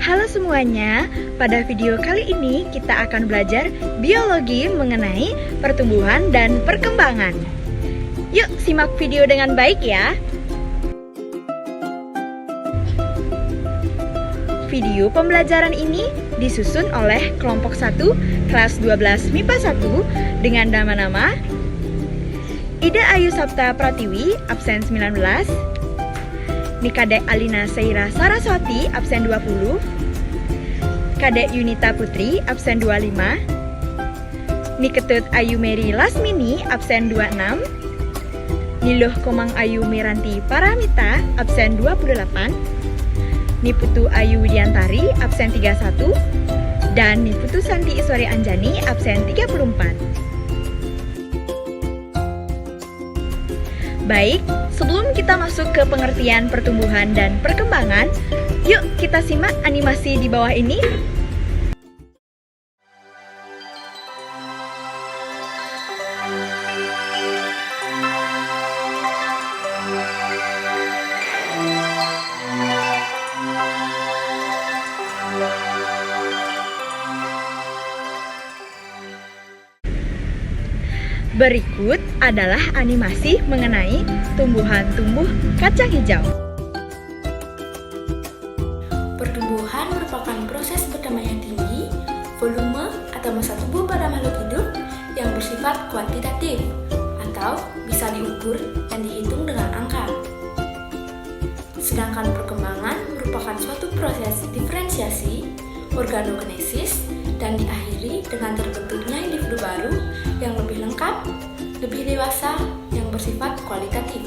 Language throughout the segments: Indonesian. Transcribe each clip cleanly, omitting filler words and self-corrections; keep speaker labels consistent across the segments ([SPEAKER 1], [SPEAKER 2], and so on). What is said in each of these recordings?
[SPEAKER 1] Halo semuanya, pada video kali ini kita akan belajar biologi mengenai pertumbuhan dan perkembangan. Yuk simak video dengan baik ya. Video pembelajaran ini disusun oleh kelompok 1 kelas 12 MIPA 1 dengan nama-nama Ida Ayu Sapta Pratiwi, absen 19, Nikadek Alina Seira Saraswati, absen 20, Kadek Yunita Putri, absen 25, Niketut Ayu Mary Lasmini, absen 26, Niluh Komang Ayu Miranti Paramita, absen 28, Niputu Ayu Widiantari, absen 31, dan Niputu Santi Iswari Anjani, absen 34. Baik, sebelum kita masuk ke pengertian pertumbuhan dan perkembangan, yuk kita simak animasi di bawah ini. Berikut adalah animasi mengenai tumbuhan-tumbuh kacang hijau.
[SPEAKER 2] Pertumbuhan merupakan proses berdampak tinggi, volume atau massa tubuh pada makhluk hidup yang bersifat kuantitatif atau bisa diukur dan dihitung dengan angka. Sedangkan perkembangan merupakan suatu proses diferensiasi, organogenesis, dan diakhiri dengan terbentuknya individu baru yang lebih lengkap, lebih dewasa, yang bersifat kualitatif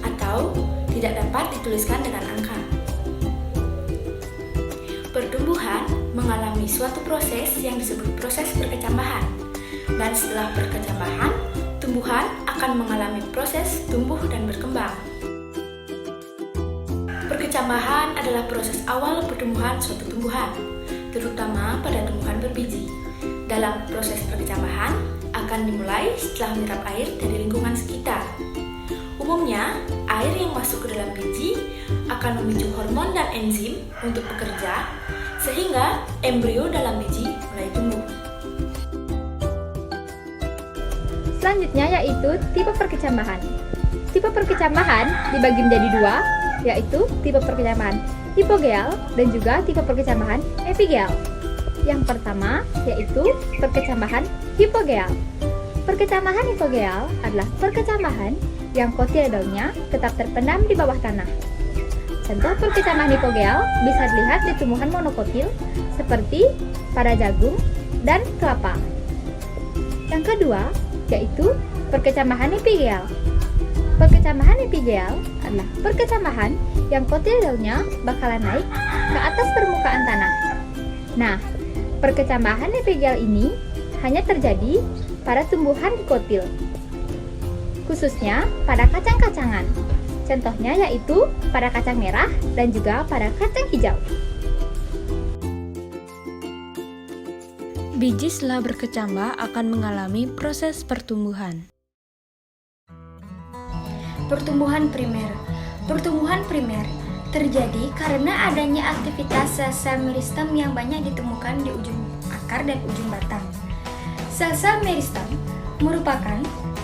[SPEAKER 2] atau tidak dapat dituliskan dengan angka. Pertumbuhan mengalami suatu proses yang disebut proses perkecambahan, dan setelah perkecambahan, tumbuhan akan mengalami proses tumbuh dan berkembang. Perkecambahan adalah proses awal pertumbuhan suatu tumbuhan, terutama pada tumbuhan berbiji. Dalam proses perkecambahan akan dimulai setelah menyerap air dari lingkungan sekitar. Umumnya, air yang masuk ke dalam biji akan memicu hormon dan enzim untuk bekerja, sehingga embrio dalam biji mulai tumbuh.
[SPEAKER 3] Selanjutnya yaitu tipe perkecambahan. Tipe perkecambahan dibagi menjadi dua, yaitu tipe perkecambahan hipogeal dan juga tipe perkecambahan epigeal. Yang pertama yaitu perkecambahan hipogeal. Perkecambahan hipogeal adalah perkecambahan yang kotiledonya tetap terpendam di bawah tanah. Contoh perkecambahan hipogeal bisa dilihat di tumbuhan monokotil seperti pada jagung dan kelapa. Yang kedua yaitu perkecambahan epigeal. Perkecambahan epigeal adalah perkecambahan yang kotiledonya bakalan naik ke atas permukaan tanah. Nah, perkecambahan epigeal ini hanya terjadi pada tumbuhan dikotil, khususnya pada kacang-kacangan. Contohnya yaitu pada kacang merah dan juga pada kacang hijau.
[SPEAKER 4] Biji setelah berkecambah akan mengalami proses pertumbuhan.
[SPEAKER 5] Pertumbuhan primer. Pertumbuhan primer terjadi karena adanya aktivitas sel-sel meristem yang banyak ditemukan di ujung akar dan ujung batang. Sel-sel meristem merupakan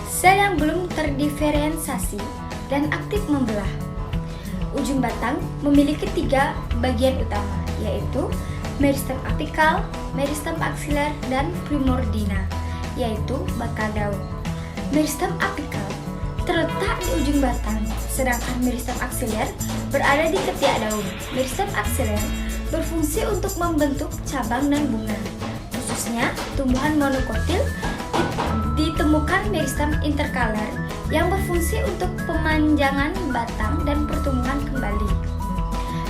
[SPEAKER 5] sel yang belum terdiferensiasi dan aktif membelah. Ujung batang memiliki 3 bagian utama, yaitu meristem apikal, meristem aksiler, dan primordial, yaitu bakal daun. Meristem apikal terletak di ujung batang, sedangkan meristem aksiler berada di ketiak daun. Meristem aksiler berfungsi untuk membentuk cabang dan bunga. Khususnya tumbuhan monokotil ditemukan meristem interkaler yang berfungsi untuk pemanjangan batang dan pertumbuhan kembali.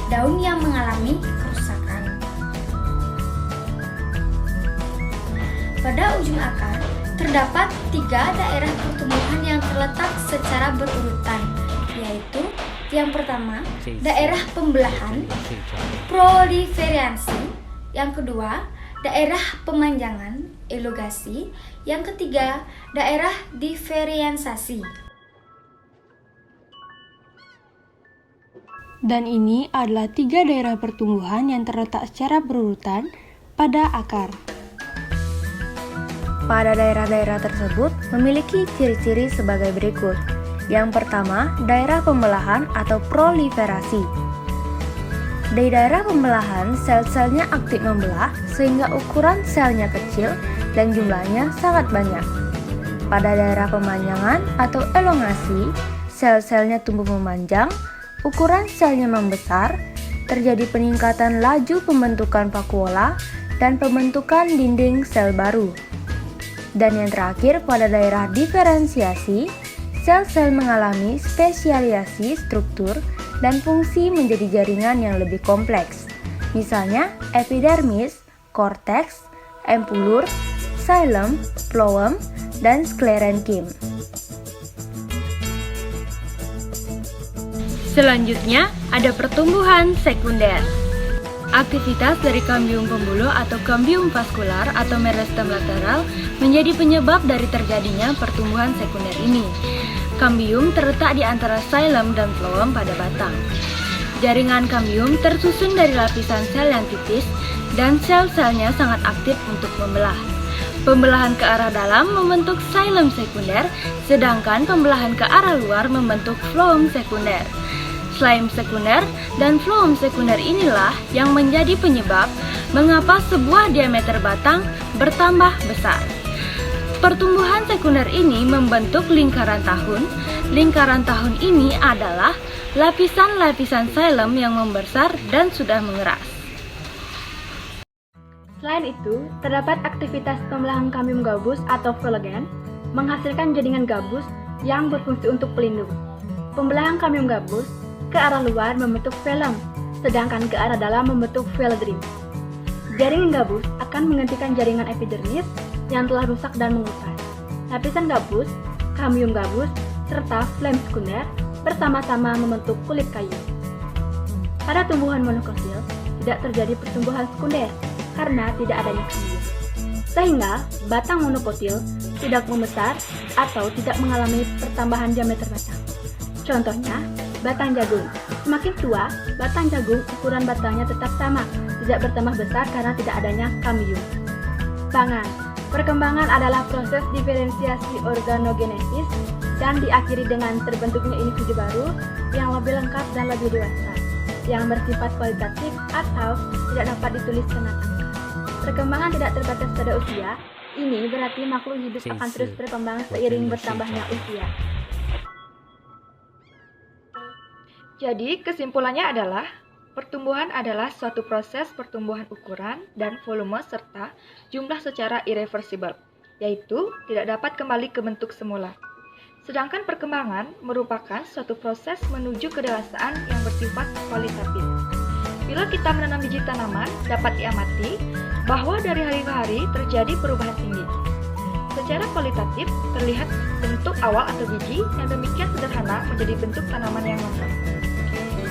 [SPEAKER 5] Daun yang mengalami kerusakan. Pada ujung akar terdapat 3 daerah pertumbuhan yang terletak secara berurutan, yaitu yang pertama, daerah pembelahan, proliferasi, yang kedua, daerah pemanjangan, elongasi, yang ketiga, daerah diferensiasi.
[SPEAKER 4] Dan ini adalah 3 daerah pertumbuhan yang terletak secara berurutan pada akar.
[SPEAKER 6] Pada daerah-daerah tersebut memiliki ciri-ciri sebagai berikut. Yang pertama, daerah pembelahan atau proliferasi. Di daerah pembelahan, sel-selnya aktif membelah sehingga ukuran selnya kecil dan jumlahnya sangat banyak. Pada daerah pemanjangan atau elongasi, sel-selnya tumbuh memanjang, ukuran selnya membesar, terjadi peningkatan laju pembentukan vakuola dan pembentukan dinding sel baru. Dan yang terakhir, pada daerah diferensiasi, sel-sel mengalami spesialisasi struktur dan fungsi menjadi jaringan yang lebih kompleks. Misalnya, epidermis, korteks, empulur, xylem, phloem, dan sklerenkim.
[SPEAKER 7] Selanjutnya, ada pertumbuhan sekunder. Aktivitas dari kambium pembuluh atau kambium vaskular atau meristem lateral menjadi penyebab dari terjadinya pertumbuhan sekunder ini. Kambium terletak di antara xylem dan phloem pada batang. Jaringan kambium tersusun dari lapisan sel yang tipis dan sel-selnya sangat aktif untuk membelah. Pembelahan ke arah dalam membentuk xylem sekunder, sedangkan pembelahan ke arah luar membentuk phloem sekunder. Xylem sekunder dan phloem sekunder inilah yang menjadi penyebab mengapa sebuah diameter batang bertambah besar. Pertumbuhan sekunder ini membentuk lingkaran tahun. Lingkaran tahun ini adalah lapisan-lapisan xylem yang membesar dan sudah mengeras.
[SPEAKER 3] Selain itu, terdapat aktivitas pembelahan kambium gabus atau filogen menghasilkan jaringan gabus yang berfungsi untuk pelindung. Pembelahan kambium gabus ke arah luar membentuk velum, sedangkan ke arah dalam membentuk velodrim. Jaringan gabus akan menggantikan jaringan epidermis yang telah rusak dan mengupas. Lapisan gabus, kambium gabus, serta phloem sekunder bersama-sama membentuk kulit kayu. Pada tumbuhan monokotil tidak terjadi pertumbuhan sekunder karena tidak adanya kambium, sehingga batang monokotil tidak membesar atau tidak mengalami pertambahan diameter batang. Contohnya, batang jagung. Semakin tua, batang jagung ukuran batangnya tetap sama, tidak bertambah besar karena tidak adanya kambium. Pangan. Perkembangan adalah proses diferensiasi organogenesis dan diakhiri dengan terbentuknya individu baru yang lebih lengkap dan lebih dewasa, yang bersifat kualitatif atau tidak dapat dituliskan angka. Perkembangan tidak terbatas pada usia, ini berarti makhluk hidup akan terus berkembang seiring bertambahnya usia.
[SPEAKER 1] Jadi, kesimpulannya adalah pertumbuhan adalah suatu proses pertumbuhan ukuran dan volume serta jumlah secara irreversibel, yaitu tidak dapat kembali ke bentuk semula. Sedangkan perkembangan merupakan suatu proses menuju kedewasaan yang bersifat kualitatif. Bila kita menanam biji tanaman, dapat diamati bahwa dari hari ke hari terjadi perubahan tinggi. Secara kualitatif, terlihat bentuk awal atau biji yang demikian sederhana menjadi bentuk tanaman yang lengkap.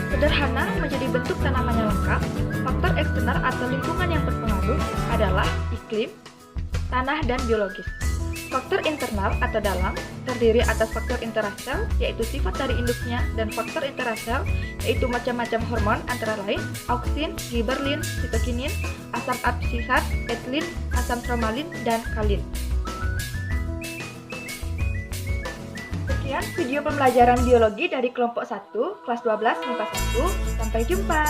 [SPEAKER 1] Sederhana menjadi bentuk tanaman yang lengkap, faktor eksternal atau lingkungan yang berpengaruh adalah iklim, tanah, dan biologis. Faktor internal atau dalam terdiri atas faktor intrasel, yaitu sifat dari induknya, dan faktor intrasel, yaitu macam-macam hormon antara lain auksin, giberlin, sitokinin, asam absisat, ethylin, asam formalin, dan kalin. Sekian video pembelajaran biologi dari kelompok 1, kelas 12, MIPA 1. Sampai jumpa!